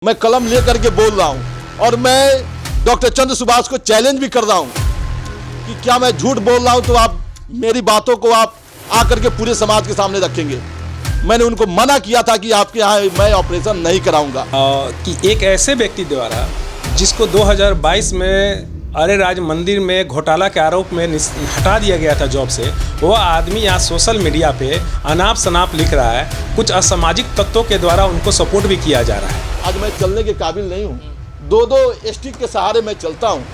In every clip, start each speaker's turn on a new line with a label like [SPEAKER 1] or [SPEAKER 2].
[SPEAKER 1] मैं कलम लेकर के बोल रहा हूं और मैं डॉक्टर चंद्र सुभाष को चैलेंज भी कर रहा हूं कि क्या मैं झूठ बोल रहा हूं तो आप मेरी बातों को आप आकर के पूरे समाज के सामने रखेंगे। मैंने उनको मना किया था कि आपके यहाँ मैं ऑपरेशन नहीं कराऊंगा।
[SPEAKER 2] कि एक ऐसे व्यक्ति द्वारा जिसको 2022 में अरे राज मंदिर में घोटाला के आरोप में हटा दिया गया था जॉब से, वो आदमी आज सोशल मीडिया पे अनाप शनाप लिख रहा है। कुछ असामाजिक तत्वों के द्वारा उनको सपोर्ट भी किया जा रहा है।
[SPEAKER 1] आज मैं चलने के काबिल नहीं हूँ, दो स्टिक के सहारे मैं चलता हूँ।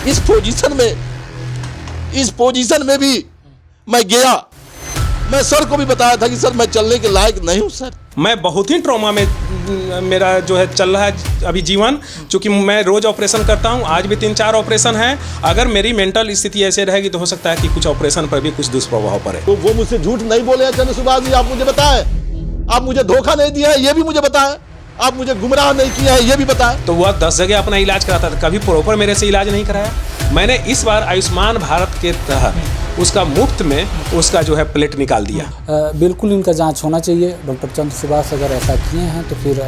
[SPEAKER 1] इस पोजीशन में भी मैं गया, मैं सर को भी बताया था कि सर मैं चलने के लायक नहीं हूँ सर।
[SPEAKER 2] मैं बहुत ही ट्रॉमा में मेरा जो है चल रहा है अभी जीवन, चूँकि मैं रोज़ ऑपरेशन करता हूँ। आज भी 3-4 ऑपरेशन हैं। अगर मेरी मेंटल स्थिति ऐसे रहेगी तो हो सकता है कि कुछ ऑपरेशन पर भी कुछ दुष्प्रभाव पड़े।
[SPEAKER 1] तो वो मुझसे झूठ नहीं बोले हैं चंद्र सुभाष जी, आप मुझे बताएं। आप मुझे धोखा नहीं दिया है ये भी मुझे बताएं। आप मुझे गुमराह नहीं किया है ये भी बताएं।
[SPEAKER 2] तो वह 10 जगह अपना इलाज कराता था, कभी प्रॉपर मेरे से इलाज नहीं कराया। मैंने इस बार आयुष्मान भारत के तहत उसका मुफ्त में उसका जो है प्लेट निकाल दिया।
[SPEAKER 3] बिल्कुल इनका जांच होना चाहिए। डॉक्टर चंद्र सुभाष अगर ऐसा किए हैं तो फिर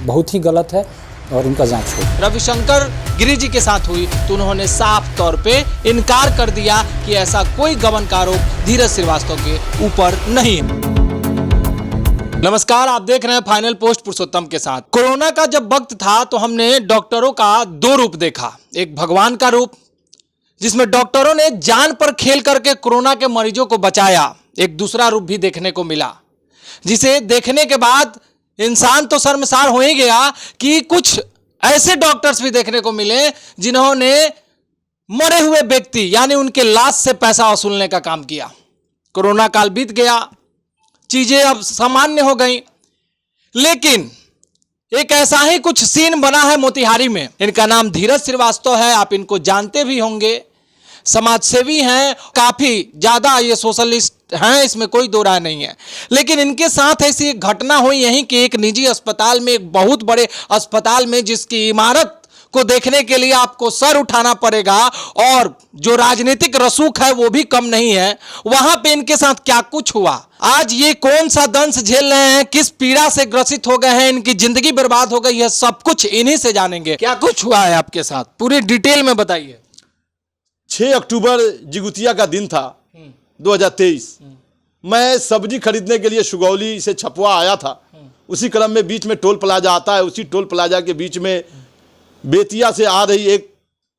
[SPEAKER 3] बहुत ही गलत है और इनका जांच हो।
[SPEAKER 4] रविशंकर गिरी जी के साथ हुई तो उन्होंने साफ तौर पे इनकार कर दिया कि ऐसा कोई गबन का आरोप धीरज श्रीवास्तव के ऊपर नहीं है। नमस्कार, आप देख रहे हैं फाइनल पोस्ट पुरुषोत्तम के साथ। कोरोना का जब वक्त था तो हमने डॉक्टरों का 2 रूप देखा। एक भगवान का रूप जिसमें डॉक्टरों ने जान पर खेल करके कोरोना के मरीजों को बचाया। एक दूसरा रूप भी देखने को मिला जिसे देखने के बाद इंसान तो शर्मसार हो ही गया कि कुछ ऐसे डॉक्टर्स भी देखने को मिले जिन्होंने मरे हुए व्यक्ति यानी उनके लाश से पैसा वसूलने का काम किया। कोरोना काल बीत गया, चीजें अब सामान्य हो गई, लेकिन एक ऐसा ही कुछ सीन बना है मोतिहारी में। इनका नाम धीरज श्रीवास्तव है, आप इनको जानते भी होंगे। समाजसेवी हैं, काफी ज्यादा ये सोशलिस्ट हैं, इसमें कोई दो राय नहीं है। लेकिन इनके साथ ऐसी एक घटना हुई यहीं कि एक निजी अस्पताल में, एक बहुत बड़े अस्पताल में जिसकी इमारत को देखने के लिए आपको सर उठाना पड़ेगा और जो राजनीतिक रसूख है वो भी कम नहीं है, वहां पे इनके साथ क्या कुछ हुआ, आज ये कौन सा दंश झेल रहे हैं, किस पीड़ा से ग्रसित हो गए हैं, इनकी जिंदगी बर्बाद हो गई है, सब कुछ इन्हीं से जानेंगे। क्या कुछ हुआ है आपके साथ, पूरी डिटेल में बताइए।
[SPEAKER 1] 6 अक्टूबर जिगुतिया का दिन था 2023। मैं सब्जी खरीदने के लिए सुगौली से छपवा आया था। उसी क्रम में बीच में टोल प्लाजा आता है, उसी टोल प्लाजा के बीच में बेतिया से आ रही एक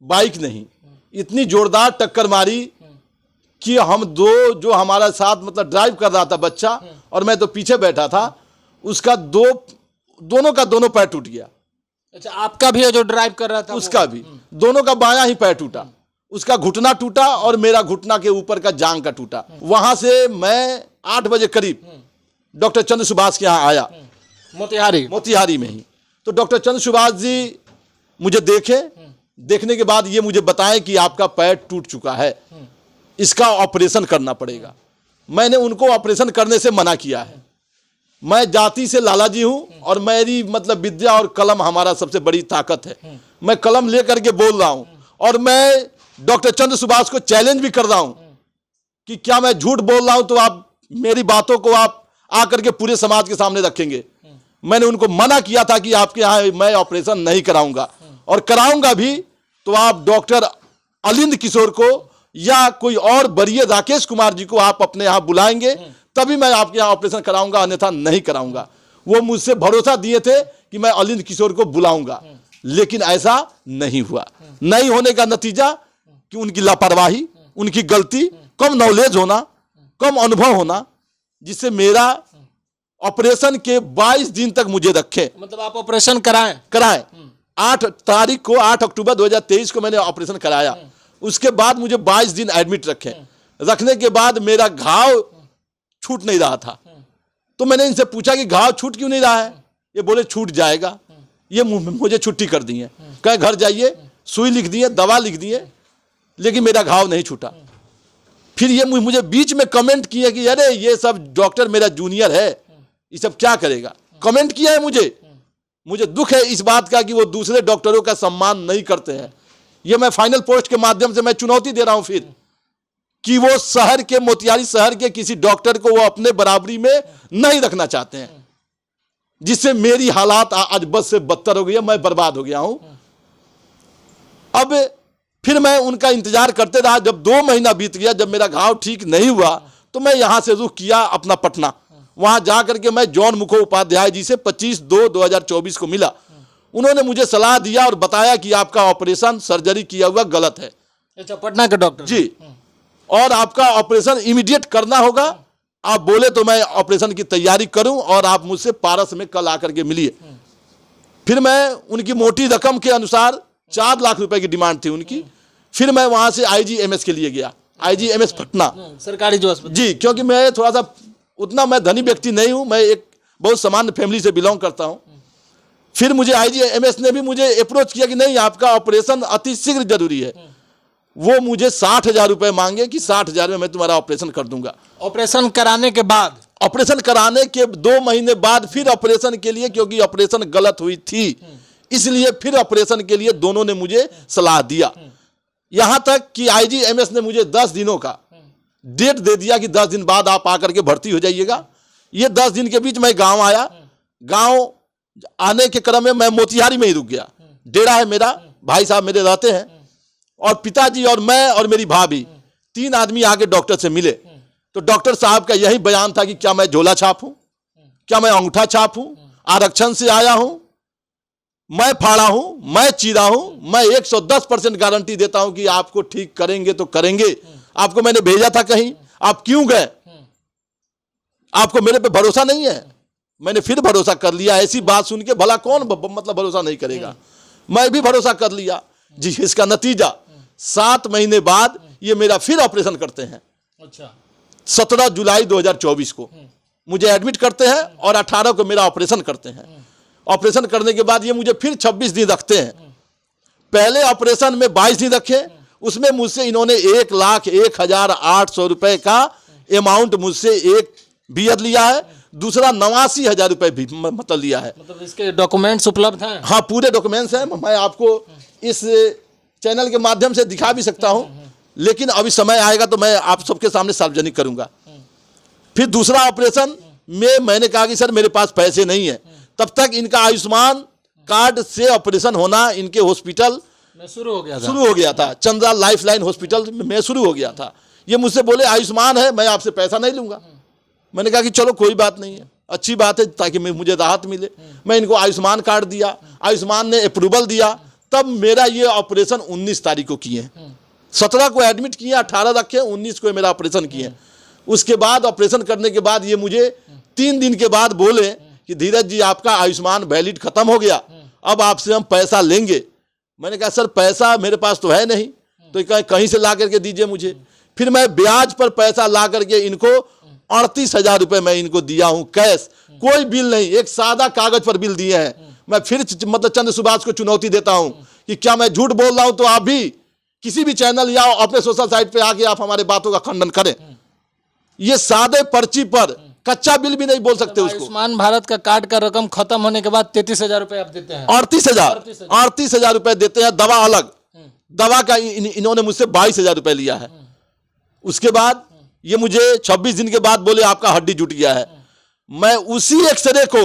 [SPEAKER 1] बाइक नहीं इतनी जोरदार टक्कर मारी कि हम जो हमारा साथ मतलब ड्राइव कर रहा था बच्चा और मैं तो पीछे बैठा था, उसका दोनों का दोनों पैर टूट गया।
[SPEAKER 4] अच्छा, आपका भी जो ड्राइव कर रहा था
[SPEAKER 1] उसका भी दोनों का बायां ही पैर टूटा। उसका घुटना टूटा और मेरा घुटना के ऊपर का जांग का टूटा। वहां से मैं 8 बजे करीब डॉक्टर चंद्र सुभाष के यहाँ आया, मोतिहारी में ही। तो डॉक्टर चंद्र सुभाष जी मुझे देखने के बाद ये मुझे बताएं कि आपका पैर टूट चुका है, इसका ऑपरेशन करना पड़ेगा। मैंने उनको ऑपरेशन करने से मना किया है। मैं जाति से लालाजी हूं और मेरी मतलब विद्या और कलम हमारा सबसे बड़ी ताकत है। मैं कलम लेकर के बोल रहा हूं और मैं डॉक्टर चंद्र सुभाष को चैलेंज भी कर रहा हूं कि क्या मैं झूठ बोल रहा हूं तो आप मेरी बातों को आप आकर के पूरे समाज के सामने रखेंगे। मैंने उनको मना किया था कि आपके यहाँ मैं ऑपरेशन नहीं कराऊंगा और कराऊंगा भी तो आप डॉक्टर अलिंद किशोर को या कोई और वरीय राकेश कुमार जी को आप अपने यहाँ बुलाएंगे तभी मैं आपके यहाँ ऑपरेशन कराऊंगा, अन्यथा नहीं कराऊंगा। वो मुझसे भरोसा दिए थे कि मैं अलिंद किशोर को बुलाऊंगा, लेकिन ऐसा नहीं हुआ। नहीं होने का नतीजा कि उनकी लापरवाही, उनकी गलती, कम नॉलेज होना, कम अनुभव होना, जिससे मेरा ऑपरेशन के 22 दिन तक मुझे रखे।
[SPEAKER 4] मतलब आप ऑपरेशन कराएं
[SPEAKER 1] 8 तारीख को 8 अक्टूबर 2023 को मैंने ऑपरेशन कराया। उसके बाद मुझे 22 दिन एडमिट रखने के बाद मेरा घाव छूट नहीं रहा था। तो मैंने इनसे पूछा कि घाव छूट क्यों नहीं रहा है। ये बोले छूट जाएगा। ये मुझे छुट्टी कर दी है, कहे घर जाइए, सुई लिख दी है, दवा लिख दी है, लेकिन मेरा घाव नहीं छूटा। फिर ये मुझे बीच में कमेंट किए कि अरे ये सब डॉक्टर मेरा जूनियर है, ये सब क्या करेगा। कमेंट किया है मुझे दुख है इस बात का कि वो दूसरे डॉक्टरों का सम्मान नहीं करते हैं। ये मैं फाइनल पोस्ट के माध्यम से मैं चुनौती दे रहा हूं फिर कि वो शहर के, मोतिहारी शहर के किसी डॉक्टर को वो अपने बराबरी में नहीं रखना चाहते हैं। जिससे मेरी हालात आज बद से बदतर हो गई है, मैं बर्बाद हो गया हूं। अब फिर मैं उनका इंतजार करते रहा। जब 2 महीना बीत गया, जब मेरा घाव ठीक नहीं हुआ, तो मैं यहां से रुख किया अपना पटना। वहां जा करके मैं जॉन मुखोपाध्याय जी से 25/2/2024 को मिला। उन्होंने मुझे सलाह दिया और बताया कि आपका ऑपरेशन सर्जरी किया हुआ गलत है।
[SPEAKER 4] अच्छा, पटना के डॉक्टर
[SPEAKER 1] जी, और आपका ऑपरेशन इमीडिएट करना होगा। आप बोले तो मैं ऑपरेशन की तैयारी करूं और आप मुझसे पारस में कल आकर के मिलिए। फिर मैं उनकी मोटी रकम के अनुसार 4 लाख रुपए की डिमांड थी उनकी। फिर मैं वहां से IGMS के लिए गया, IGMS पटना
[SPEAKER 4] सरकारी जो अस्पताल।
[SPEAKER 1] जी, क्योंकि मैं थोड़ा सा उतना मैं धनी व्यक्ति नहीं हूं, मैं एक बहुत सामान्य फैमिली से बिलोंग करता हूं। फिर मुझे IGMS ने भी मुझे अप्रोच किया कि नहीं, आपका ऑपरेशन अति शीघ्र जरूरी है। वो मुझे 60,000 रुपए मांगे कि 60,000 में मैं तुम्हारा ऑपरेशन कर दूंगा।
[SPEAKER 4] ऑपरेशन कराने के बाद,
[SPEAKER 1] ऑपरेशन कराने के 2 महीने बाद फिर ऑपरेशन के लिए, क्योंकि ऑपरेशन गलत हुई थी, इसलिए फिर ऑपरेशन के लिए दोनों ने मुझे सलाह दिया। यहां तक कि IGMS ने मुझे 10 दिनों का डेट दे दिया कि 10 दिन बाद आप आकर के भर्ती हो जाइएगा। ये 10 दिन के बीच मैं गांव आया। गांव आने के क्रम में मैं मोतिहारी में ही रुक गया। डेरा है मेरा, भाई साहब मेरे रहते हैं, और पिताजी और मैं और मेरी भाभी 3 आदमी आके डॉक्टर से मिले। तो डॉक्टर साहब का यही बयान था कि क्या मैं झोला छाप हूं, क्या मैं अंगूठा छाप हूं, आरक्षण से आया हूं, मैं फाड़ा हूं, मैं चीरा हूं। मैं 110% गारंटी देता हूं कि आपको ठीक करेंगे तो करेंगे। आपको मैंने भेजा था कहीं, आप क्यों गए? आपको मेरे पे भरोसा नहीं है? मैंने फिर भरोसा कर लिया। ऐसी बात सुन के भला कौन मतलब भरोसा नहीं करेगा? मैं भी भरोसा कर लिया जी। इसका नतीजा 7 महीने बाद ये मेरा फिर ऑपरेशन करते हैं।
[SPEAKER 4] अच्छा,
[SPEAKER 1] 17 जुलाई 2024 को मुझे एडमिट करते हैं और 18 को मेरा ऑपरेशन करते हैं। ऑपरेशन करने के बाद ये मुझे फिर 26 दिन रखते हैं। पहले ऑपरेशन में 22 दिन रखे, उसमें मुझसे इन्होंने 1,01,800 रुपए का अमाउंट मुझसे एक बियद लिया है, दूसरा 89,000 रुपए भी मतलब लिया है।
[SPEAKER 4] मतलब इसके डॉक्यूमेंट्स उपलब्ध हैं?
[SPEAKER 1] हाँ, पूरे डॉक्यूमेंट्स हैं। मैं आपको इस चैनल के माध्यम से दिखा भी सकता हूं, लेकिन अभी समय आएगा तो मैं आप सबके सामने सार्वजनिक करूंगा। फिर दूसरा ऑपरेशन में मैंने कहा कि सर मेरे पास पैसे नहीं है। तब तक इनका आयुष्मान कार्ड से ऑपरेशन होना इनके हॉस्पिटल
[SPEAKER 4] में शुरू हो गया था।
[SPEAKER 1] चंद्रा लाइफलाइन हॉस्पिटल में शुरू हो गया था। ये मुझसे बोले आयुष्मान है, मैं आपसे पैसा नहीं लूंगा। मैंने कहा कि चलो कोई बात नहीं है, अच्छी बात है, ताकि मुझे राहत मिले। मैं इनको आयुष्मान कार्ड दिया, आयुष्मान ने अप्रूवल दिया। तब मेरा ये ऑपरेशन 19 तारीख को किए, 17 को एडमिट किए, 18 रखे, 19 को मेरा ऑपरेशन किए। उसके बाद ऑपरेशन करने के बाद ये मुझे 3 दिन के बाद बोले कि धीरज जी आपका आयुष्मान वैलिड खत्म हो गया, अब आपसे हम पैसा लेंगे। मैंने कहा सर पैसा मेरे पास तो है नहीं, तो कहीं से ला करके दीजिए मुझे। फिर मैं ब्याज पर पैसा ला करके इनको 38,000 रुपए मैं इनको दिया हूं कैश, कोई बिल नहीं, एक सादा कागज पर बिल दिए हैं। मैं फिर मतलब चंद्र सुभाष को चुनौती देता हूं कि क्या मैं झूठ बोल रहा हूं, तो आप भी किसी भी चैनल या अपने सोशल साइट पे आके आप हमारे बातों का खंडन करें। ये सादे पर्ची पर कच्चा बिल भी नहीं बोल सकते उसको।
[SPEAKER 4] आयुष्मान भारत का कार्ड का रकम खत्म होने के बाद 33,000 रुपए आप देते हैं?
[SPEAKER 1] 38,000 रुपए देते हैं। दवा अलग, दवा का इन्होंने मुझसे 22,000 रुपए लिया है। उसके बाद ये मुझे 26 दिन के बाद बोले आपका हड्डी जुट गया है। मैं उसी एक्सरे को,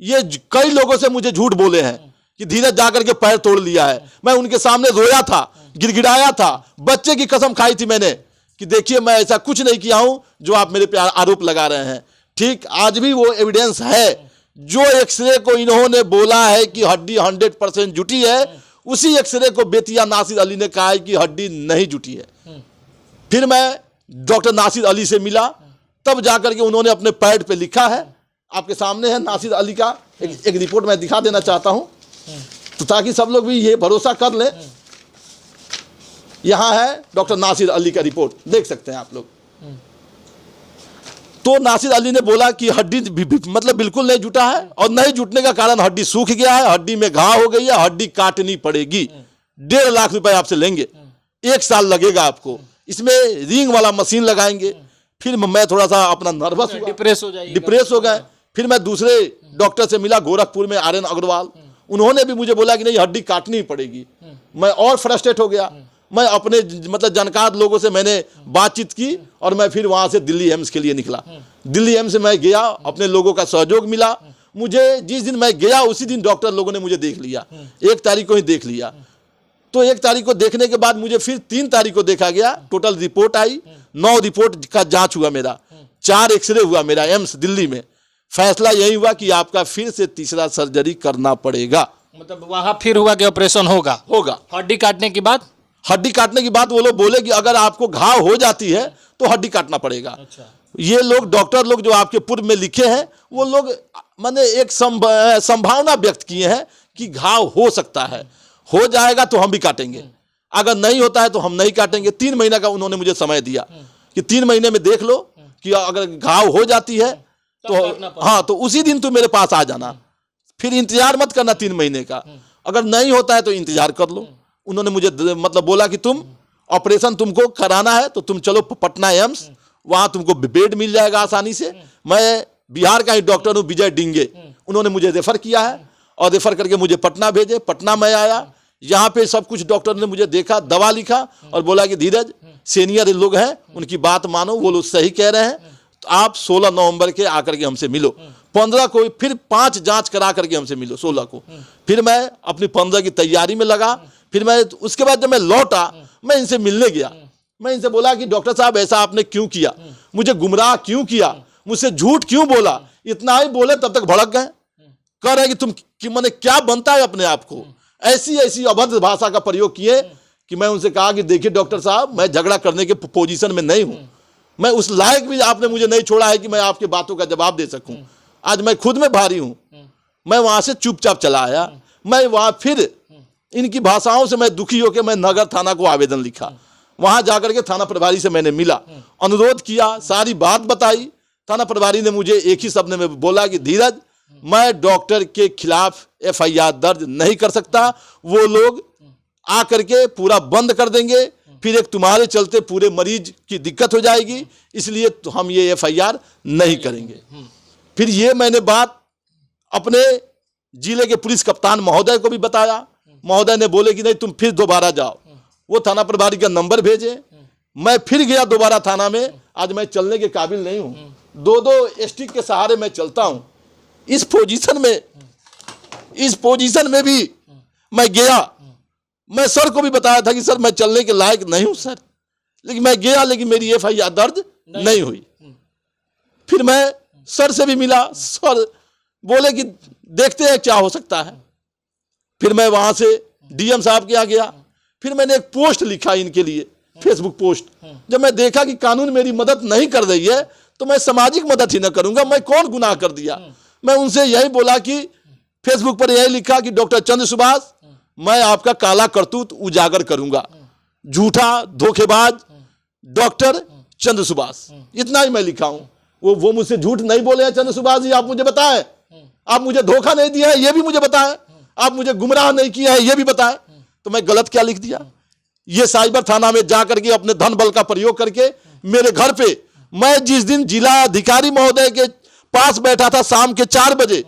[SPEAKER 1] ये कई लोगों से मुझे झूठ बोले हैं कि धीरज जाकर के पैर तोड़ लिया है। मैं उनके सामने रोया था, गिड़गिड़ाया था, बच्चे की कसम खाई थी मैंने कि देखिए मैं ऐसा कुछ नहीं किया हूं जो आप मेरे पे आरोप लगा रहे हैं। ठीक आज भी वो एविडेंस है। जो एक्सरे को इन्होंने बोला है कि हड्डी 100% जुटी है, उसी एक्सरे को बेतिया नासिर अली ने कहा है कि हड्डी नहीं जुटी है। फिर मैं डॉक्टर नासिर अली से मिला, तब जाकर के उन्होंने अपने पैड पे लिखा है, आपके सामने है नासिर अली का एक रिपोर्ट मैं दिखा देना चाहता हूं, तो ताकि सब लोग भी ये भरोसा कर लें। यहां है डॉक्टर नासिर अली का रिपोर्ट, देख सकते हैं आप लोग। तो नासिर अली ने बोला कि हड्डी मतलब बिल्कुल नहीं जुटा है, और नहीं जुटने का कारण हड्डी सूख गया है, हड्डी में घाव हो गई है, हड्डी काटनी पड़ेगी, 1.5 लाख रुपए आपसे लेंगे, 1 साल लगेगा आपको, इसमें रिंग वाला मशीन लगाएंगे। फिर मैं थोड़ा सा अपना नर्वस हुआ, डिप्रेस हो गए। फिर मैं दूसरे डॉक्टर से मिला गोरखपुर में, आर्यन अग्रवाल, उन्होंने भी मुझे बोला कि नहीं हड्डी काटनी पड़ेगी। मैं और फ्रस्ट्रेट हो गया। मैं अपने मतलब जानकार लोगों से मैंने बातचीत की और मैं फिर वहां से दिल्ली एम्स के लिए निकला। दिल्ली एम्स में मैं गया, अपने लोगों का सहयोग मिला, मुझे जिस दिन मैं गया उसी दिन डॉक्टर लोगों ने मुझे देख लिया, 1 तारीख को ही देख लिया। तो 1 तारीख को देखने के बाद मुझे फिर 3 तारीख को देखा गया, टोटल रिपोर्ट आई, 9 रिपोर्ट का जांच हुआ मेरा, 4 एक्सरे हुआ मेरा एम्स दिल्ली में। फैसला यही हुआ कि आपका फिर से तीसरा सर्जरी करना पड़ेगा।
[SPEAKER 4] मतलब वहां फिर हुआ कि ऑपरेशन होगा। हड्डी काटने के बाद?
[SPEAKER 1] हड्डी काटने के बाद वो लोग बोले कि अगर आपको घाव हो जाती है तो हड्डी काटना पड़ेगा।
[SPEAKER 4] अच्छा।
[SPEAKER 1] ये लोग डॉक्टर लोग जो आपके पूर्व में लिखे हैं वो लोग माने एक संभावना व्यक्त किए हैं कि घाव हो सकता है, हो जाएगा तो हम भी काटेंगे, अगर नहीं होता है तो हम नहीं काटेंगे। 3 महीने का उन्होंने मुझे समय दिया कि 3 महीने में देख लो कि अगर घाव हो जाती है तो हाँ, तो उसी दिन तुम मेरे पास आ जाना, फिर इंतजार मत करना 3 महीने का, अगर नहीं होता है तो इंतजार कर लो। उन्होंने मुझे मतलब बोला कि तुम ऑपरेशन तुमको कराना है तो तुम चलो पटना एम्स, वहां तुमको बेड मिल जाएगा आसानी से। मैं बिहार का ही डॉक्टर हूँ, विजय डिंगे, उन्होंने मुझे रेफर किया है और रेफर करके मुझे पटना भेजे। पटना में आया, यहाँ पे सब कुछ डॉक्टर ने मुझे देखा, दवा लिखा और बोला कि धीरज सीनियर लोग हैं, उनकी बात मानो, वो लोग सही कह रहे हैं, तो आप 16 नवंबर के आकर के हमसे मिलो। 15 को फिर 5 जांच करा करके हमसे मिलो 16 को। फिर मैं अपनी 15 की तैयारी में लगा। फिर मैं उसके बाद जब मैं लौटा, मैं इनसे मिलने गया, मैं इनसे बोला कि डॉक्टर साहब ऐसा आपने क्यों किया, मुझे गुमराह क्यों किया, मुझसे झूठ क्यों बोला। इतना ही बोले तब तक भड़क गए, कह रहे कि तुम कि मैंने क्या बनता है अपने आप को, ऐसी ऐसी अभद्र भाषा का प्रयोग किए कि मैं उनसे कहा कि देखिए डॉक्टर साहब, मैं झगड़ा करने के पोजीशन में नहीं हूं, मैं उस लायक भी आपने मुझे नहीं छोड़ा है कि मैं आपकी बातों का जवाब दे सकूं। आज मैं खुद में भारी हूं। मैं वहां से चुपचाप चला आया। मैं वहां फिर इनकी भाषाओं से मैं दुखी होकर मैं नगर थाना को आवेदन लिखा। वहां जाकर के थाना प्रभारी से मैंने मिला, अनुरोध किया, सारी बात बताई। थाना प्रभारी ने मुझे एक ही शब्द में बोला कि धीरज, मैं डॉक्टर के खिलाफ FIR दर्ज नहीं कर सकता, वो लोग आकर के पूरा बंद कर देंगे, फिर एक तुम्हारे चलते पूरे मरीज की दिक्कत हो जाएगी, इसलिए तो हम ये FIR नहीं करेंगे। फिर ये मैंने बात अपने जिले के पुलिस कप्तान महोदय को भी बताया। महोदय ने बोले कि नहीं तुम फिर दोबारा जाओ। वो थाना प्रभारी का नंबर भेजे, मैं फिर गया दोबारा थाना में। आज मैं चलने के काबिल नहीं हूँ, 2 स्टिक के सहारे मैं चलता हूँ। इस पोजीशन में भी मैं गया। मैं सर को भी बताया था कि सर मैं चलने के लायक नहीं हूं सर, लेकिन मैं गया, लेकिन मेरी FIR दर्ज नहीं हुई। फिर मैं सर से भी मिला, सर बोले कि देखते हैं क्या हो सकता है। फिर मैं वहां से DM साहब के यहाँ गया। फिर मैंने एक पोस्ट लिखा इनके लिए, फेसबुक पोस्ट। जब मैं देखा कि कानून मेरी मदद नहीं कर रही है तो मैं सामाजिक मदद ही न करूंगा, मैं कौन गुनाह कर दिया। मैं उनसे यही बोला कि फेसबुक पर यही लिखा कि डॉक्टर चंद्र सुभाष, मैं आपका काला करतूत उजागर करूंगा, झूठा धोखेबाज डॉक्टर चंद्र सुभाष, इतना ही मैं लिखा हूं। वो मुझसे झूठ नहीं बोले हैं चंद्र सुभाष जी, आप मुझे बताएं, आप मुझे धोखा नहीं दिया है ये भी मुझे बताएं, आप मुझे गुमराह नहीं किया है ये भी बताएं। तो मैं गलत क्या लिख दिया। ये साइबर थाना में जाकर के अपने धन बल का प्रयोग करके मेरे घर पे, मैं जिस दिन जिला अधिकारी महोदय के पास बैठा था शाम के 4 बजे,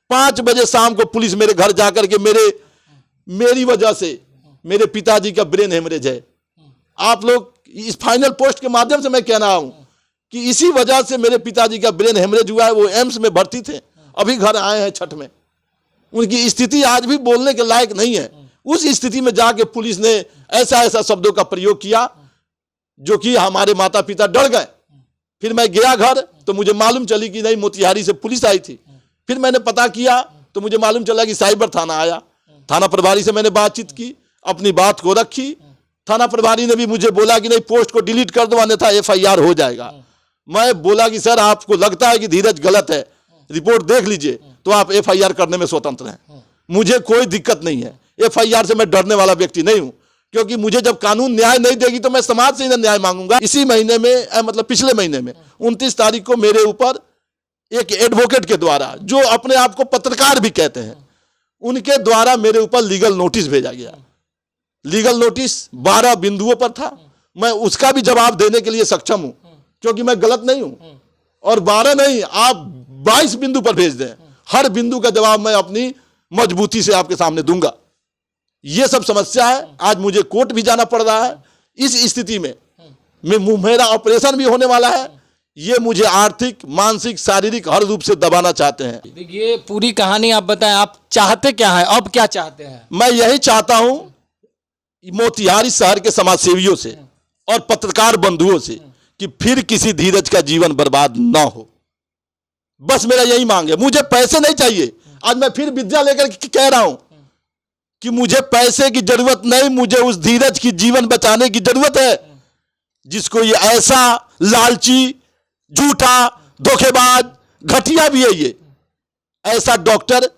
[SPEAKER 1] 5 बजे शाम को पुलिस मेरे घर जाकर के मेरी वजह से मेरे पिताजी का ब्रेन हेमरेज है। आप लोग इस फाइनल पोस्ट के माध्यम से मैं कह रहा हूं कि इसी वजह से मेरे पिताजी का ब्रेन हेमरेज हुआ है। वो एम्स में भर्ती थे, अभी घर आए हैं छठ में। उनकी स्थिति आज भी बोलने के लायक नहीं है। उस स्थिति में जाके पुलिस ने ऐसा शब्दों का प्रयोग किया जो कि हमारे माता पिता डर गए। फिर मैं गया घर तो मुझे मालूम चली कि नहीं, मोतिहारी से पुलिस आई थी। फिर मैंने पता किया तो मुझे मालूम चला कि साइबर थाना आया। थाना प्रभारी से मैंने बातचीत की, अपनी बात को रखी। थाना प्रभारी ने भी मुझे बोला कि नहीं पोस्ट को डिलीट कर दो, अन्यथा FIR हो जाएगा। मैं बोला कि सर आपको लगता है कि धीरज गलत है, रिपोर्ट देख लीजिए, तो आप FIR करने में स्वतंत्र हैं, मुझे कोई दिक्कत नहीं है। FIR से मैं डरने वाला व्यक्ति नहीं हूं, क्योंकि मुझे जब कानून न्याय नहीं देगी तो मैं समाज से ही न्याय मांगूंगा। इसी महीने में, मतलब पिछले महीने में 29 तारीख को मेरे ऊपर एक एडवोकेट के द्वारा, जो अपने आप को पत्रकार भी कहते हैं, उनके द्वारा मेरे ऊपर लीगल नोटिस भेजा गया। लीगल नोटिस 12 बिंदुओं पर था। मैं उसका भी जवाब देने के लिए सक्षम हूं, क्योंकि मैं गलत नहीं हूं। और 12 नहीं, आप 22 बिंदु पर भेज दें, हर बिंदु का जवाब मैं अपनी मजबूती से आपके सामने दूंगा। ये सब समस्या है। आज मुझे कोर्ट भी जाना पड़ रहा है। इस स्थिति में मेरा ऑपरेशन भी होने वाला है। ये मुझे आर्थिक, मानसिक, शारीरिक हर रूप से दबाना चाहते हैं।
[SPEAKER 4] देखिए पूरी कहानी आप बताएं, आप चाहते क्या है, अब क्या चाहते हैं?
[SPEAKER 1] मैं यही चाहता हूं मोतिहारी शहर के समाज सेवियों से और पत्रकार बंधुओं से कि फिर किसी धीरज का जीवन बर्बाद ना हो। बस मेरा यही मांग है। मुझे पैसे नहीं चाहिए। आज मैं फिर विद्या लेकर कह रहा हूं कि मुझे पैसे की जरूरत नहीं, मुझे उस धीरज की जीवन बचाने की जरूरत है जिसको ये ऐसा लालची, झूठा, धोखेबाज, घटिया भी है ये ऐसा डॉक्टर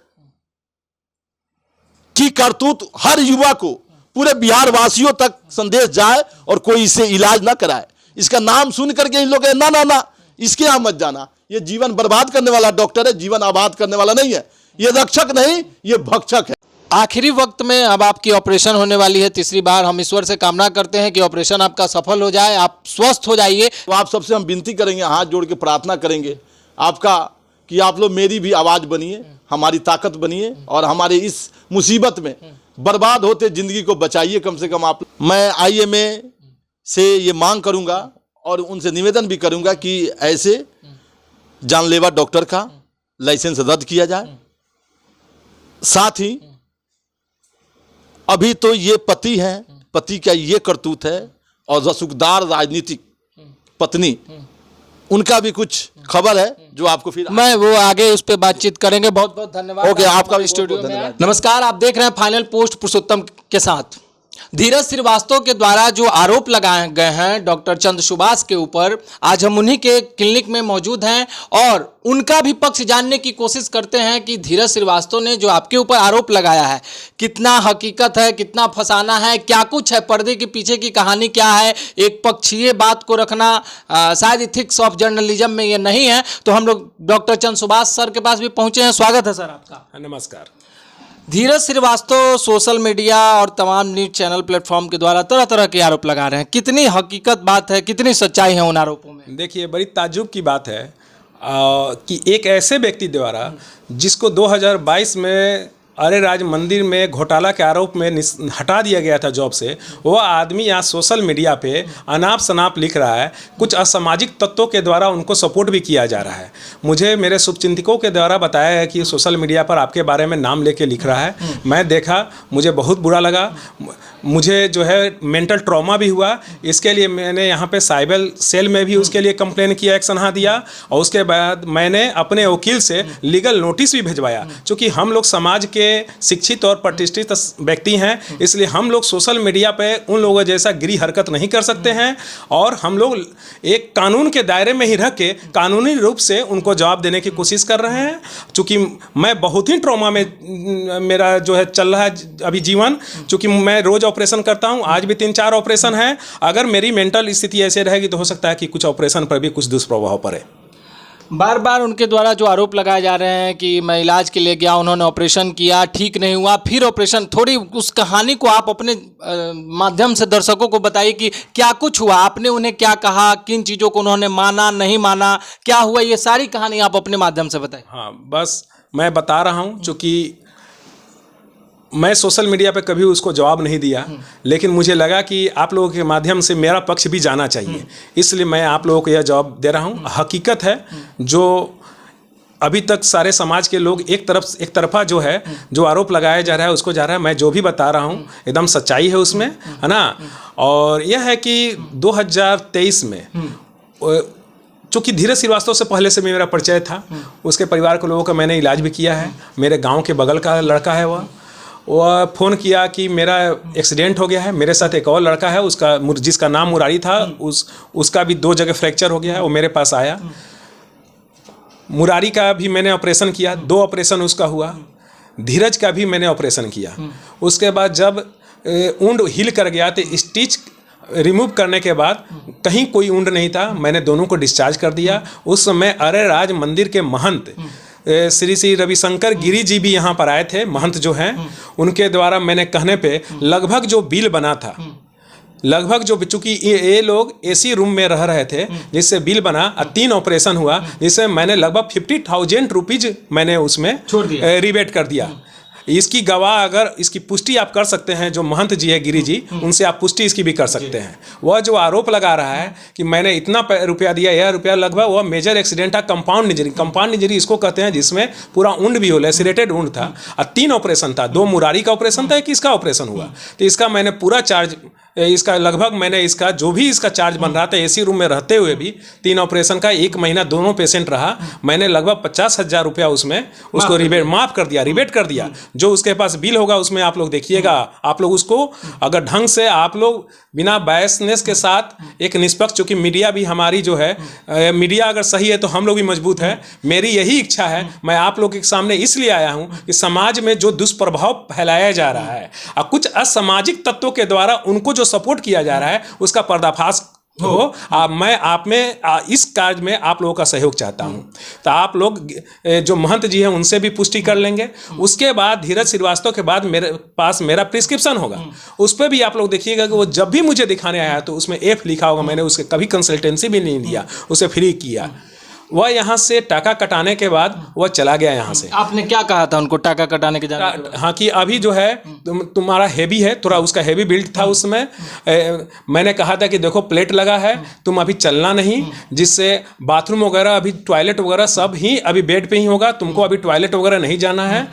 [SPEAKER 1] की करतूत हर युवा को, पूरे बिहार वासियों तक संदेश जाए और कोई इसे इलाज ना कराए। इसका नाम सुन करके इन लोग ना ना ना इसके यहां मत जाना। ये जीवन बर्बाद करने वाला डॉक्टर है, जीवन आबाद करने वाला नहीं है। ये रक्षक नहीं, ये भक्षक है।
[SPEAKER 4] आखिरी वक्त में अब आपकी ऑपरेशन होने वाली है, तीसरी बार। हम ईश्वर से कामना करते हैं कि ऑपरेशन आपका सफल हो जाए, आप स्वस्थ हो जाइए।
[SPEAKER 1] तो आप सबसे हम विनती करेंगे, हाथ जोड़ के प्रार्थना करेंगे आपका कि आप लोग मेरी भी आवाज़ बनिए, हमारी ताकत बनिए और हमारे इस मुसीबत में बर्बाद होते ज़िंदगी को बचाइए कम से कम आप। मैं IMA से ये मांग करूंगा और उनसे निवेदन भी करूंगा कि ऐसे जानलेवा डॉक्टर का लाइसेंस रद्द किया जाए। साथ ही अभी तो ये पति हैं, पति का ये करतूत है और रसूखदार राजनीतिक पत्नी, उनका भी कुछ खबर है जो आपको फिर
[SPEAKER 4] मैं वो आगे उस पर बातचीत करेंगे। बहुत बहुत धन्यवाद।
[SPEAKER 1] ओके, आपका भी
[SPEAKER 4] स्टूडियो
[SPEAKER 1] बहुत-बहुत
[SPEAKER 4] में
[SPEAKER 1] धन्यवाद।
[SPEAKER 4] नमस्कार, आप देख रहे हैं फाइनल पोस्ट पुरुषोत्तम के साथ। धीरज श्रीवास्तव के द्वारा जो आरोप लगाए गए हैं डॉक्टर चंद्र सुभाष के ऊपर, आज हम उन्हीं के क्लिनिक में मौजूद हैं और उनका भी पक्ष जानने की कोशिश करते हैं कि धीरज श्रीवास्तव ने जो आपके ऊपर आरोप लगाया है कितना हकीकत है, कितना फसाना है, क्या कुछ है, पर्दे के पीछे की कहानी क्या है। एक पक्षीय बात को रखना शायद इथिक्स ऑफ जर्नलिज्म में ये नहीं है। तो हम लोग डॉक्टर चंद्र सुभाष सर के पास भी पहुंचे हैं। स्वागत है सर आपका।
[SPEAKER 2] नमस्कार।
[SPEAKER 4] धीरज श्रीवास्तव सोशल मीडिया और तमाम न्यूज चैनल प्लेटफॉर्म के द्वारा तरह तरह के आरोप लगा रहे हैं, कितनी हकीकत बात है, कितनी सच्चाई है उन आरोपों में?
[SPEAKER 2] देखिए, बड़ी ताज्जुब की बात है कि एक ऐसे व्यक्ति द्वारा जिसको 2022 में अरे राज मंदिर में घोटाला के आरोप में हटा दिया गया था जॉब से, वो आदमी आज सोशल मीडिया पे अनाप शनाप लिख रहा है। कुछ असामाजिक तत्वों के द्वारा उनको सपोर्ट भी किया जा रहा है। मुझे मेरे शुभचिंतकों के द्वारा बताया है कि सोशल मीडिया पर आपके बारे में नाम लेके लिख रहा है। मैं देखा, मुझे बहुत बुरा लगा। मुझे जो है मेंटल ट्रॉमा भी हुआ। इसके लिए मैंने यहाँ पे साइबर सेल में भी उसके लिए कंप्लेन किया, एक्शन हाँ दिया और उसके बाद मैंने अपने वकील से लीगल नोटिस भी भिजवाया। चूँकि हम लोग समाज के शिक्षित और प्रतिष्ठित व्यक्ति हैं, इसलिए हम लोग सोशल मीडिया पे उन लोगों जैसा गिरी हरकत नहीं कर सकते हैं और हम लोग एक कानून के दायरे में ही रह के कानूनी रूप से उनको जवाब देने की कोशिश कर रहे हैं। चूँकि मैं बहुत ही ट्रॉमा में मेरा जो है चल रहा है अभी जीवन। चूँकि मैं रोज़ ऑपरेशन करता हूँ, आज भी 3-4 ऑपरेशन है। अगर मेरी मेंटल स्थिति ऐसे रहेगी तो हो सकता है कि कुछ ऑपरेशन पर भी कुछ दुष्प्रभाव पड़े।
[SPEAKER 4] बार बार उनके द्वारा जो आरोप लगाए जा रहे हैं कि मैं इलाज के लिए गया, उन्होंने ऑपरेशन किया, ठीक नहीं हुआ, फिर ऑपरेशन, थोड़ी उस कहानी को आप अपने माध्यम से दर्शकों को बताइए कि क्या कुछ हुआ, आपने उन्हें क्या कहा, किन चीज़ों को उन्होंने माना, नहीं माना, क्या हुआ, ये सारी कहानी आप अपने माध्यम से बताइए।
[SPEAKER 2] हाँ, बस मैं बता रहा हूँ। चूँकि मैं सोशल मीडिया पे कभी उसको जवाब नहीं दिया, लेकिन मुझे लगा कि आप लोगों के माध्यम से मेरा पक्ष भी जाना चाहिए, इसलिए मैं आप लोगों को यह जवाब दे रहा हूँ। हकीकत है जो अभी तक सारे समाज के लोग एक तरफा जो है जो आरोप लगाया जा रहा है उसको जा रहा है। मैं जो भी बता रहा हूँ एकदम सच्चाई है उसमें, है ना। और यह है कि 2023 में चूँकि धीरज श्रीवास्तव से पहले से मेरा परिचय था, उसके परिवार के लोगों का मैंने इलाज भी किया है। मेरे गाँव के बगल का लड़का है, वह फ़ोन किया कि मेरा एक्सीडेंट हो गया है। मेरे साथ एक और लड़का है, उसका जिसका नाम मुरारी था, उसका भी 2 जगह फ्रैक्चर हो गया है। वो मेरे पास आया। मुरारी का भी मैंने ऑपरेशन किया, 2 ऑपरेशन उसका हुआ। धीरज का भी मैंने ऑपरेशन किया। उसके बाद जब ऊंड हील कर गया तो स्टिच रिमूव करने के बाद कहीं कोई ऊंड नहीं था, मैंने दोनों को डिस्चार्ज कर दिया। उस समय अरे राज मंदिर के महंत श्री रविशंकर गिरी जी भी यहाँ पर आए थे। महंत जो हैं उनके द्वारा मैंने कहने पे लगभग जो बिल बना था, लगभग जो, चूँकि ये लोग एसी रूम में रह रहे थे, जिससे बिल बना, 3 ऑपरेशन हुआ, जिससे मैंने लगभग 50,000 रुपीज़ मैंने उसमें रिबेट कर दिया। इसकी गवाह अगर इसकी पुष्टि आप कर सकते हैं, जो महंत जी है गिरी जी, उनसे आप पुष्टि इसकी भी कर सकते हैं। वह जो आरोप लगा रहा है कि मैंने इतना रुपया दिया, यह रुपया लगभग, वह मेजर एक्सीडेंट था, कंपाउंड इंजरी। कंपाउंड इंजरी इसको कहते हैं जिसमें पूरा उंड भी हो, लेसिरेटेड उंड था, और 3 ऑपरेशन था, 2 मुरारी का ऑपरेशन था, एक इसका ऑपरेशन हुआ। तो इसका मैंने पूरा चार्ज, इसका लगभग मैंने इसका जो भी इसका चार्ज बन रहा था, एसी रूम में रहते हुए भी 3 ऑपरेशन का 1 महीना दोनों पेशेंट रहा, मैंने लगभग 50,000 रुपया उसमें उसको रिबेट माफ कर दिया, रिबेट कर दिया। जो उसके पास बिल होगा उसमें आप लोग देखिएगा, आप लोग उसको अगर ढंग से आप लोग बिना बायसनेस के साथ एक निष्पक्ष, चूंकि मीडिया भी हमारी जो है, मीडिया अगर सही है तो हम लोग भी मजबूत है। मेरी यही इच्छा है, मैं आप लोग के सामने इसलिए आया हूं कि समाज में जो दुष्प्रभाव फैलाया जा रहा है और कुछ असामाजिक तत्वों के द्वारा उनको जो सपोर्ट किया जा रहा है उसका पर्दाफाश हो। मैं आप में इस कार्य में आप लोगों का सहयोग चाहता हूं। तो आप लोग जो महंत जी हैं उनसे भी पुष्टि कर लेंगे। उसके बाद धीरज श्रीवास्तव के बाद मेरे पास मेरा प्रिस्क्रिप्शन होगा, उस पर भी आप लोग देखिएगा कि वो जब भी मुझे दिखाने आया तो उसमें F लिखा होगा। मैंने उसके कभी कंसल्टेंसी भी नहीं लिया, उसे फ्री किया। वह यहाँ से टाका कटाने के बाद वह चला गया यहाँ से।
[SPEAKER 4] आपने क्या कहा था उनको टाका कटाने के जाने के बाद?
[SPEAKER 2] हाँ, कि अभी जो है तुम्हारा हेवी है, थोड़ा उसका हेवी बिल्ड था उसमें। मैंने कहा था कि देखो प्लेट लगा है, तुम अभी चलना नहीं, जिससे बाथरूम वगैरह, अभी टॉयलेट वगैरह सब ही अभी बेड पे ही होगा, तुमको अभी टॉयलेट वगैरह नहीं जाना है।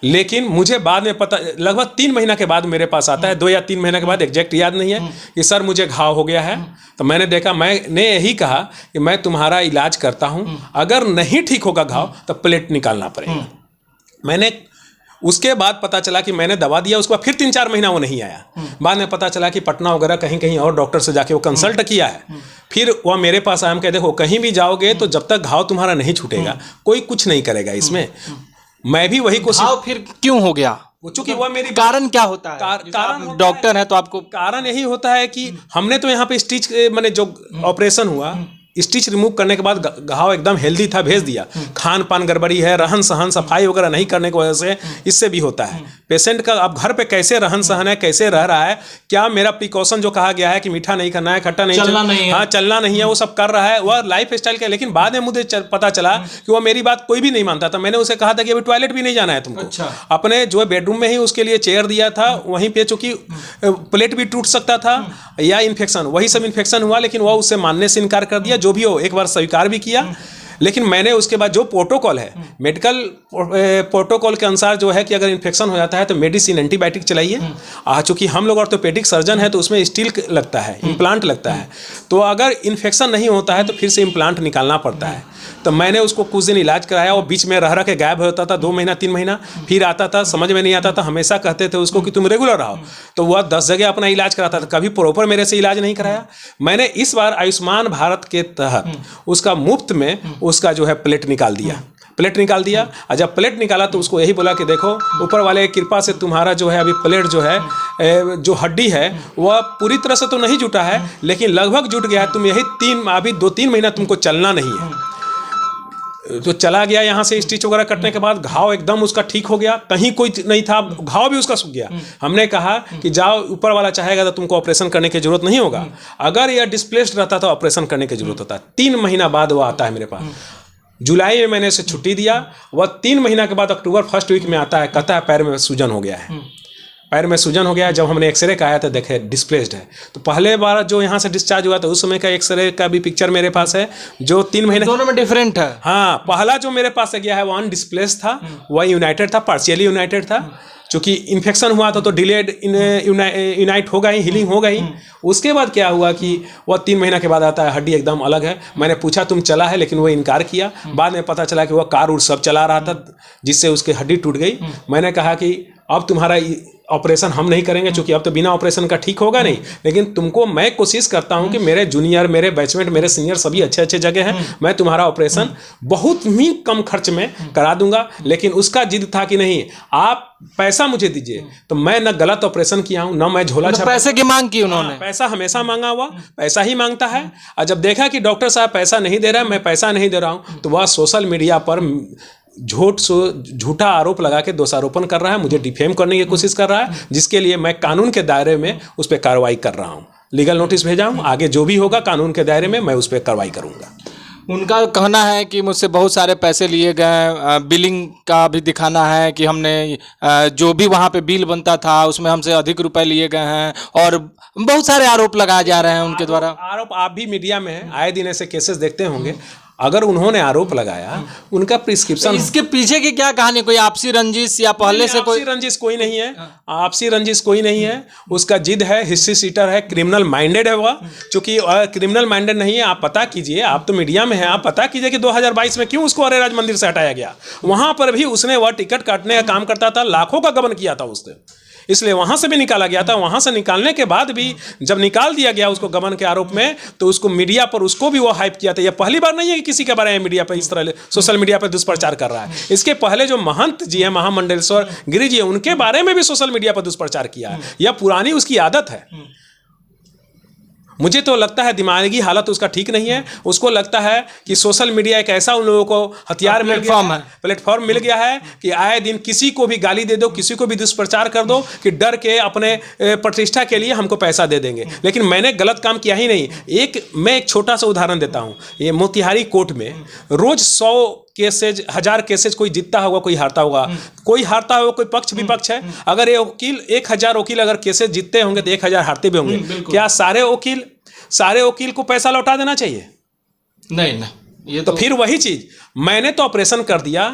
[SPEAKER 2] लेकिन मुझे बाद में पता, लगभग 3 महीना के बाद मेरे पास आता है, 2 या 3 महीना के बाद, एग्जैक्ट याद नहीं है, कि सर मुझे घाव हो गया है। तो मैंने देखा, मैंने यही कहा कि मैं तुम्हारा इलाज करता हूं, अगर नहीं ठीक होगा घाव तो प्लेट निकालना पड़ेगा। मैंने उसके बाद पता चला कि मैंने दवा दिया, उसके बाद फिर 3-4 महीना वो नहीं आया। बाद में पता चला कि पटना वगैरह कहीं कहीं और डॉक्टर से जाके वो कंसल्ट किया है। फिर वह मेरे पास आया, हम कहते देखो कहीं भी जाओगे तो जब तक घाव तुम्हारा नहीं छूटेगा कोई कुछ नहीं करेगा इसमें। मैं भी वही कोशिश।
[SPEAKER 4] फिर क्यों हो गया?
[SPEAKER 2] चूंकि वह मेरी
[SPEAKER 4] कारण क्या होता है?
[SPEAKER 2] कारण
[SPEAKER 4] डॉक्टर है तो आपको
[SPEAKER 2] कारण यही होता है कि हमने तो यहाँ पे स्टिच, मैंने जो ऑपरेशन हुआ, स्टिच रिमूव करने के बाद घाव एकदम हेल्दी था, भेज दिया। खान पान गड़बड़ी है, रहन सहन सफाई वगैरह नहीं करने की वजह से इससे भी होता है। पेशेंट का अब घर पे कैसे रहन सहन है, कैसे रह रहा है, क्या मेरा प्रिकॉशन जो कहा गया है कि मीठा नहीं करना है, खट्टा नहीं,
[SPEAKER 4] चलना नहीं है,
[SPEAKER 2] हाँ चलना नहीं है, वो सब कर रहा है, वह लाइफ स्टाइल का। लेकिन बाद में मुझे पता चला कि वह मेरी बात कोई भी नहीं मानता था। मैंने उसे कहा था कि अभी टॉयलेट भी नहीं जाना है तुमको।
[SPEAKER 4] अच्छा।
[SPEAKER 2] अपने जो बेडरूम में ही उसके लिए चेयर दिया था, वहीं पे चूंकि प्लेट भी टूट सकता था या इन्फेक्शन, वही सब इन्फेक्शन हुआ, लेकिन वह उससे मानने से इनकार कर दिया। जो भी हो, एक बार स्वीकार भी किया। लेकिन मैंने उसके बाद जो प्रोटोकॉल है, मेडिकल प्रोटोकॉल के अनुसार जो है कि अगर इन्फेक्शन हो जाता है तो मेडिसिन, एंटीबायोटिक चलाइए। चूंकि हम लोग ऑर्थोपेडिक सर्जन है तो उसमें स्टील लगता है, इम्प्लांट लगता है, तो अगर इन्फेक्शन नहीं होता है तो फिर से इम्प्लांट निकालना पड़ता है। तो मैंने उसको कुछ दिन इलाज कराया, वो बीच में रह के गायब होता था, 2 महीना 3 महीना, फिर आता था, समझ में नहीं आता था। हमेशा कहते थे उसको कि तुम रेगुलर रहो, तो वह 10 जगह अपना इलाज कराता था, कभी प्रॉपर मेरे से इलाज नहीं कराया। मैंने इस बार आयुष्मान भारत के तहत उसका मुफ्त में उसका जो है प्लेट निकाल दिया। और जब प्लेट निकाला तो उसको यही बोला कि देखो ऊपर वाले की कृपा से तुम्हारा जो है अभी प्लेट जो है, जो हड्डी है वह पूरी तरह से तो नहीं जुटा है, लेकिन लगभग जुट गया है। तुम यही 2-3 महीना तुमको चलना नहीं है। तो चला गया यहाँ से। स्टिच वगैरह कटने के बाद घाव एकदम उसका ठीक हो गया, कहीं कोई नहीं था, घाव भी उसका सूख गया। हमने कहा कि जाओ, ऊपर वाला चाहेगा तो तुमको ऑपरेशन करने की जरूरत नहीं होगा। अगर यह डिस्प्लेस्ड रहता तो ऑपरेशन करने की जरूरत होता। 3 महीना बाद वो आता है मेरे पास। जुलाई में मैंने इसे छुट्टी दिया, वह 3 महीना के बाद अक्टूबर फर्स्ट वीक में आता है, कहता है पैर में सूजन हो गया है। पैर में सूजन हो गया। जब हमने एक्सरे का आया तो देखे डिस्प्लेस्ड है। तो पहले बार जो यहाँ से डिस्चार्ज हुआ था उस समय का एक्सरे का भी पिक्चर मेरे पास है, जो 3 महीने,
[SPEAKER 4] दोनों में डिफरेंट है।
[SPEAKER 2] हाँ, पहला जो मेरे पास से गया है वो अनडिस्प्लेस्ड था, वह यूनाइटेड था, पार्शियली यूनाइटेड था। चूंकि इन्फेक्शन हुआ था तो डिलेड यूनाइट होगा ही, हीलिंग होगा ही। उसके बाद क्या हुआ कि वह 3 महीना के बाद आता है, हड्डी एकदम अलग है। मैंने पूछा तुम चला है, लेकिन वो इनकार किया। बाद में पता चला कि वह कार उड़ सब चला रहा था, जिससे उसकी हड्डी टूट गई। मैंने कहा कि अब तुम्हारा ऑपरेशन हम नहीं करेंगे, क्योंकि अब तो बिना ऑपरेशन का ठीक होगा नहीं, लेकिन तुमको मैं कोशिश करता हूं कि मेरे जूनियर, मेरे बैचमेट, मेरे सीनियर सभी अच्छे जगह हैं, मैं तुम्हारा ऑपरेशन बहुत ही कम खर्च में करा दूंगा। लेकिन उसका जिद था कि नहीं, आप पैसा मुझे दीजिए। तो मैं न गलत ऑपरेशन किया हूं, न मैं झोला छापा।
[SPEAKER 4] पैसे की मांग की उन्होंने।
[SPEAKER 2] पैसा हमेशा मांगा हुआ, पैसा ही मांगता है। और जब देखा कि डॉक्टर साहब पैसा नहीं दे रहा है, मैं पैसा नहीं दे रहा हूं, तो वह सोशल मीडिया पर झूठा आरोप लगा के दोषारोपण कर रहा है, मुझे डिफेम करने की कोशिश कर रहा है, जिसके लिए मैं कानून के दायरे में उस पर कार्रवाई कर रहा हूं। लीगल नोटिस भेजा हूं, आगे जो भी होगा कानून के दायरे में मैं उस पर कार्रवाई करूंगा।
[SPEAKER 4] उनका कहना है कि मुझसे बहुत सारे पैसे लिए गए, बिलिंग का भी दिखाना है कि हमने जो भी वहाँ पे बिल बनता था उसमें हमसे अधिक रुपए लिए गए हैं, और बहुत सारे आरोप लगाए जा रहे हैं उनके द्वारा।
[SPEAKER 2] आरोप आप भी मीडिया में हैं, आए दिन ऐसे केसेस देखते होंगे। अगर उन्होंने आरोप लगाया, उनका प्रिस्क्रिप्शन,
[SPEAKER 4] इसके पीछे की क्या कहानी, कोई आपसी रंजिश या पहले से कोई?
[SPEAKER 2] आपसी रंजिश कोई नहीं है, आपसी रंजिश कोई नहीं है। उसका जिद है, हिस्ट्री सीटर है, क्रिमिनल माइंडेड है वह। चूंकि क्रिमिनल माइंडेड नहीं है, आप पता कीजिए, आप तो मीडिया में हैं, आप पता कीजिए कि 2022 में क्यों उसको अरेराज मंदिर से हटाया गया। वहां पर भी उसने वह टिकट काटने का काम करता था, लाखों का गबन किया था उसने, इसलिए वहां से भी निकाला गया था। वहां से निकालने के बाद भी जब निकाल दिया गया उसको गबन के आरोप में, तो उसको मीडिया पर उसको भी वो हाइप किया था। यह पहली बार नहीं है कि किसी के बारे में मीडिया पर इस तरह सोशल मीडिया पर दुष्प्रचार कर रहा है। इसके पहले जो महंत जी हैं, महामंडलेश्वर गिरी जी, उनके बारे में भी सोशल मीडिया पर दुष्प्रचार किया है। यह पुरानी उसकी आदत है। मुझे तो लगता है दिमागी हालत उसका ठीक नहीं है। उसको लगता है कि सोशल मीडिया एक ऐसा उन लोगों को हथियार मिल गया है, प्लेटफॉर्म मिल गया है कि आए दिन किसी को भी गाली दे दो, किसी को भी दुष्प्रचार कर दो, कि डर के अपने प्रतिष्ठा के लिए हमको पैसा दे देंगे। लेकिन मैंने गलत काम किया ही नहीं। मैं एक छोटा सा उदाहरण देता हूँ। ये मोतिहारी कोर्ट में रोज 100 केसेज, 1000 केसेज कोई जीतता होगा, कोई हारता होगा, कोई हारता होगा, कोई पक्ष विपक्ष है। अगर ये वकील 1000 वकील अगर केसेज जीतते होंगे तो 1000 हारते भी होंगे। क्या सारे वकील को पैसा लौटा देना चाहिए?
[SPEAKER 4] नहीं, ये
[SPEAKER 2] तो फिर वही चीज, मैंने तो ऑपरेशन कर दिया,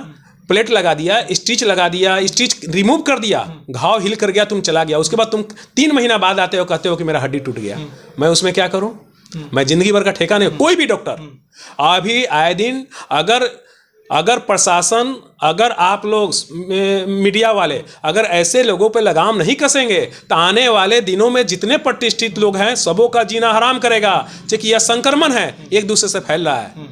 [SPEAKER 2] प्लेट लगा दिया, स्टिच लगा दिया, स्टिच रिमूव कर दिया, घाव हिल कर गया, तुम चला गया। उसके बाद तुम 3 महीना बाद आते हो, कहते हो कि मेरा हड्डी टूट गया। मैं उसमें क्या करूं? मैं जिंदगी भर का ठेका नहीं। कोई भी डॉक्टर अभी आए दिन अगर प्रशासन, अगर आप लोग मीडिया वाले अगर ऐसे लोगों पे लगाम नहीं कसेंगे तो आने वाले दिनों में जितने प्रतिष्ठित लोग हैं सबों का जीना हराम करेगा। क्योंकि यह संक्रमण है, एक दूसरे से फैल रहा है।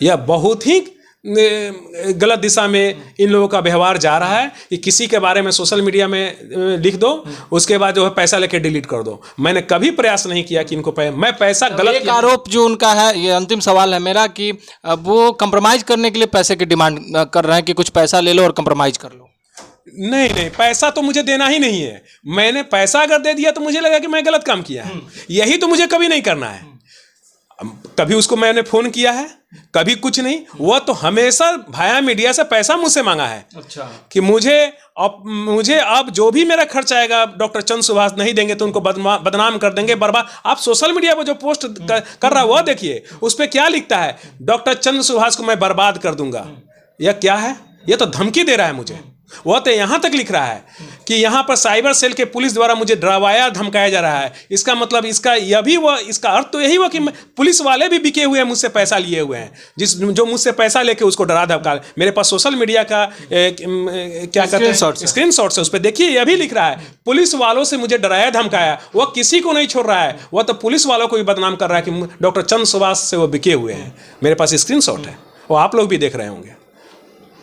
[SPEAKER 2] यह बहुत ही गलत दिशा में इन लोगों का व्यवहार जा रहा है कि किसी के बारे में सोशल मीडिया में लिख दो, उसके बाद जो है पैसा लेके डिलीट कर दो। मैंने कभी प्रयास नहीं किया कि इनको मैं पैसा गलत।
[SPEAKER 4] एक आरोप जो उनका है, ये अंतिम सवाल है मेरा, कि वो कंप्रोमाइज करने के लिए पैसे की डिमांड कर रहे हैं कि कुछ पैसा ले लो और कंप्रोमाइज कर लो।
[SPEAKER 2] नहीं, पैसा तो मुझे देना ही नहीं है। मैंने पैसा अगर दे दिया तो मुझे लगा कि मैं गलत काम किया है। यही तो मुझे कभी नहीं करना है। कभी उसको मैंने फोन किया है, कभी कुछ नहीं। वह तो हमेशा भाया मीडिया से पैसा मुझसे मांगा है।
[SPEAKER 4] अच्छा।
[SPEAKER 2] कि मुझे अब जो भी मेरा खर्च आएगा डॉक्टर चंद्र सुभाष नहीं देंगे तो उनको बदनाम कर देंगे, बर्बाद। आप सोशल मीडिया पर जो पोस्ट कर रहा है वह देखिए, उस पर क्या लिखता है, डॉक्टर चंद्र सुभाष को मैं बर्बाद कर दूंगा। यह क्या है? यह तो धमकी दे रहा है मुझे। वह तो यहां तक लिख रहा है कि यहां पर साइबर सेल के पुलिस द्वारा मुझे डरावाया धमकाया जा रहा है। इसका मतलब इसका अर्थ तो यही हुआ कि पुलिस वाले भी बिके हुए हैं, मुझसे पैसा लिए हुए हैं, जो मुझसे पैसा लेके उसको डरा धमका। मेरे पास सोशल मीडिया का क्या कहते हैं, स्क्रीनशॉट है, उस पर देखिए, यह भी लिख रहा है पुलिस वालों से मुझे डराया धमकाया। वह किसी को नहीं छोड़ रहा है, वह तो पुलिस वालों को भी बदनाम कर रहा है कि डॉक्टर चंद्र सुभाष से वो बिके हुए हैं। मेरे पास स्क्रीनशॉट है, वो आप लोग भी देख रहे होंगे।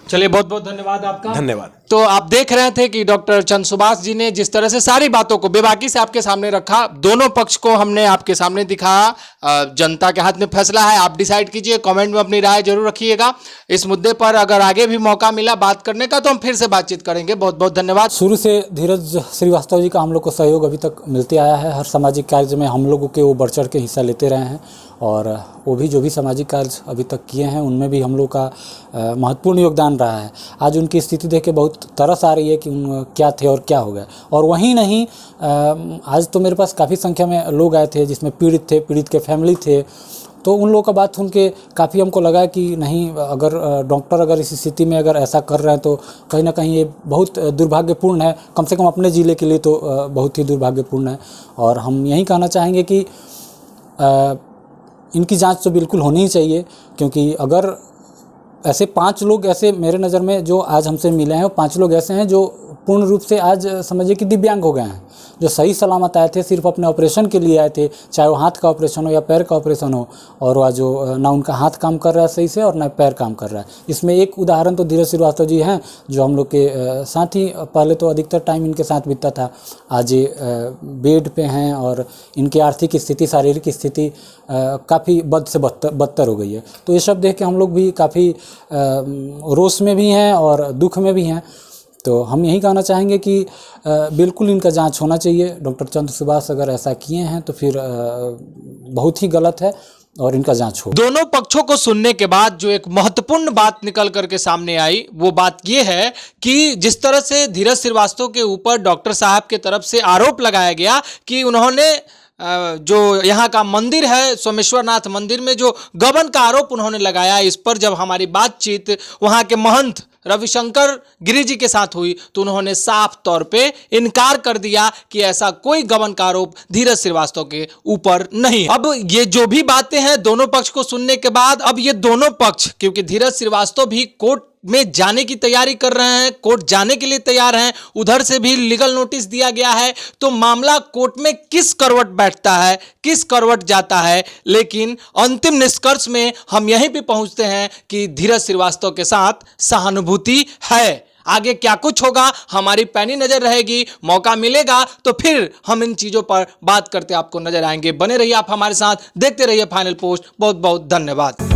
[SPEAKER 4] चलिए, बहुत बहुत धन्यवाद आपका।
[SPEAKER 2] धन्यवाद।
[SPEAKER 4] तो आप देख रहे थे कि डॉक्टर चंद्र सुभाष जी ने जिस तरह से सारी बातों को बेबाकी से आपके सामने रखा, दोनों पक्ष को हमने आपके सामने दिखाया। जनता के हाथ में फैसला है, आप डिसाइड कीजिए। कमेंट में अपनी राय जरूर रखिएगा इस मुद्दे पर। अगर आगे भी मौका मिला बात करने का तो हम फिर से बातचीत करेंगे। बहुत बहुत धन्यवाद।
[SPEAKER 3] शुरू से धीरज श्रीवास्तव जी का हम लोग को सहयोग अभी तक मिलते आया है। हर सामाजिक कार्य में हम लोगों के वो बढ़ चढ़ के हिस्सा लेते रहे हैं, और वो भी जो भी सामाजिक कार्य अभी तक किए हैं उनमें भी हम लोग का महत्वपूर्ण योगदान रहा है। आज उनकी स्थिति देख के बहुत तरस आ रही है कि उन क्या थे और क्या हो गया। और वहीं नहीं, आज तो मेरे पास काफ़ी संख्या में लोग आए थे जिसमें पीड़ित थे, पीड़ित के फैमिली थे। तो उन लोगों का बात सुन के काफ़ी हमको लगा कि नहीं, अगर डॉक्टर अगर इस स्थिति में अगर ऐसा कर रहे हैं तो कहीं ना कहीं ये बहुत दुर्भाग्यपूर्ण है। कम से कम अपने ज़िले के लिए तो बहुत ही दुर्भाग्यपूर्ण है। और हम यही कहना चाहेंगे कि इनकी जांच तो बिल्कुल होनी ही चाहिए, क्योंकि अगर ऐसे 5 लोग ऐसे मेरे नज़र में जो आज हमसे मिले हैं, 5 लोग ऐसे हैं जो पूर्ण रूप से आज समझिए कि दिव्यांग हो गए हैं, जो सही सलामत आए थे, सिर्फ अपने ऑपरेशन के लिए आए थे, चाहे वो हाथ का ऑपरेशन हो या पैर का ऑपरेशन हो, और वह जो ना उनका हाथ काम कर रहा है सही से और ना पैर काम कर रहा है। इसमें एक उदाहरण तो धीरज श्रीवास्तव जी हैं, जो हम लोग के साथ ही पहले तो अधिकतर टाइम इनके साथ बीतता था, आज ये बेड पे हैं और इनकी आर्थिक स्थिति, शारीरिक स्थिति काफ़ी बद से बदतर हो गई है। तो ये सब देख के हम लोग भी काफ़ी रोष में भी हैं और दुख में भी हैं। तो हम यही कहना चाहेंगे कि बिल्कुल इनका जांच होना चाहिए। डॉक्टर चंद्र सुभाष अगर ऐसा किए हैं तो फिर बहुत ही गलत है। और इनका जांच हो।
[SPEAKER 4] दोनों पक्षों को सुनने के बाद जो एक महत्वपूर्ण बात निकल करके सामने आई वो बात ये है कि जिस तरह से धीरज श्रीवास्तव के ऊपर डॉक्टर साहब के तरफ से आरोप लगाया गया कि उन्होंने जो यहाँ का मंदिर है सोमेश्वरनाथ मंदिर में जो गबन का आरोप उन्होंने लगाया, इस पर जब हमारी बातचीत वहाँ के महंत रविशंकर गिरी जी के साथ हुई तो उन्होंने साफ तौर पे इनकार कर दिया कि ऐसा कोई गबन का आरोप धीरज श्रीवास्तव के ऊपर नहीं। अब ये जो भी बातें हैं दोनों पक्ष को सुनने के बाद अब ये दोनों पक्ष, क्योंकि धीरज श्रीवास्तव भी कोर्ट में जाने की तैयारी कर रहे हैं, कोर्ट जाने के लिए तैयार हैं, उधर से भी लीगल नोटिस दिया गया है, तो मामला कोर्ट में किस करवट बैठता है, किस करवट जाता है, लेकिन अंतिम निष्कर्ष में हम यहीं पे पहुंचते हैं कि धीरज श्रीवास्तव के साथ सहानुभूति है। आगे क्या कुछ होगा हमारी पैनी नजर रहेगी, मौका मिलेगा तो फिर हम इन चीजों पर बात करते आपको नजर आएंगे। बने रहिए आप हमारे साथ, देखते रहिए फाइनल पोस्ट। बहुत बहुत धन्यवाद।